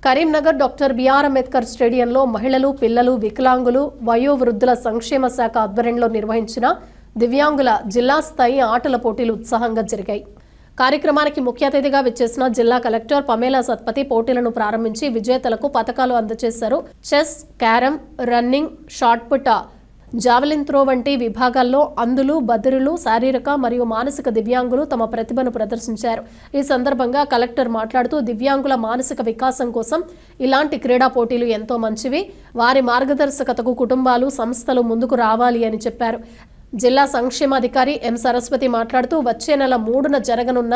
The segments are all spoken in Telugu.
కరీంనగర్ డాక్టర్ బిఆర్ అంబేద్కర్ స్టేడియంలో మహిళలు, పిల్లలు, వికలాంగులు, వయోవృద్ధుల సంక్షేమ శాఖ ఆధ్వర్యంలో నిర్వహించిన దివ్యాంగుల జిల్లా స్థాయి ఆటల పోటీలు ఉత్సాహంగా జరిగాయి. కార్యక్రమానికి ముఖ్య అతిథిగా విచ్చేసిన జిల్లా కలెక్టర్ పమేలా సత్పతి పోటీలను ప్రారంభించి విజేతలకు పతకాలు అందజేశారు. Chess, carrom, running, shot put, javelin throw వంటి విభాగాల్లో అందులు, బదిరులు, శారీరక మరియు మానసిక దివ్యాంగులు తమ ప్రతిభను ప్రదర్శించారు. ఈ సందర్భంగా కలెక్టర్ మాట్లాడుతూ దివ్యాంగుల మానసిక వికాసం కోసం ఇలాంటి క్రీడా పోటీలు ఎంతో మంచివి. వారి మార్గదర్శకతకు కుటుంబాలు, సంస్థలు ముందుకు రావాలి అని చెప్పారు. జిల్లా సంక్షేమాధికారి ఎం సరస్వతి మాట్లాడుతూ వచ్చే నెల 3న జరగనున్న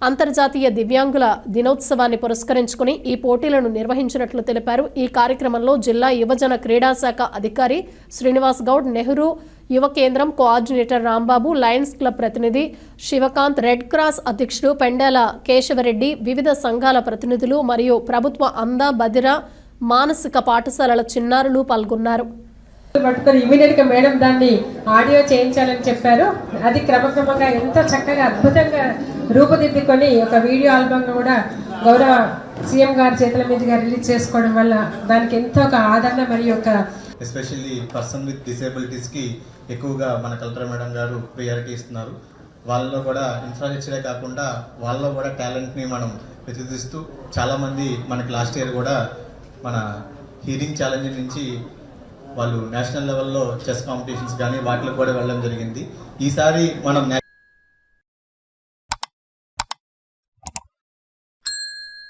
అంతర్జాతీయ దివ్యాంగుల దినోత్సవాన్ని పురస్కరించుకుని ఈ పోటీలను నిర్వహించినట్లు తెలిపారు. ఈ కార్యక్రమంలో జిల్లా యువజన క్రీడా శాఖ అధికారి శ్రీనివాస్ గౌడ్, నెహ్రూ యువ కేంద్రం కోఆర్డినేటర్ రాంబాబు, లయన్స్ క్లబ్ ప్రతినిధి శివకాంత్, రెడ్ క్రాస్ అధ్యక్షుడు పెండాల కేశవరెడ్డి, వివిధ సంఘాల ప్రతినిధులు మరియు ప్రభుత్వ అంద, బదిర, మానసిక పాఠశాలల చిన్నారులు పాల్గొన్నారు. పట్టుకొని ఇమీడియట్ గా మేడం దాన్ని ఆడియో చేయించాలని చెప్పారు. అది క్రమక్రమంగా ఎంతో చక్కగా అద్భుతంగా రూపుదిద్దుకొని ఒక వీడియో ఆల్బమ్ కూడా గౌరవ సీఎం గారి చేతుల మీదుగా రిలీజ్ చేసుకోవడం వల్ల దానికి ఎంతో ఒక ఆదరణ మరియు ఒక ఎస్పెషల్లీ పర్సన్ విత్ డిసేబిలిటీస్ కి ఎక్కువగా మన కలెక్టర్ మేడం గారు ప్రియారిటీ ఇస్తున్నారు. వాళ్ళలో కూడా ఇన్ఫ్రాస్ట్రక్చరే కాకుండా వాళ్ళలో కూడా టాలెంట్ని మనం వెతికిస్తూ చాలామంది మనకి లాస్ట్ ఇయర్ కూడా మన హీరింగ్ ఛాలెంజ్ నుంచి వాళ్ళు నేషనల్ లెవెల్లో చెస్ కాంపిటీషన్స్ కానీ వాటిలో కూడా వెళ్ళడం జరిగింది. ఈసారి మనం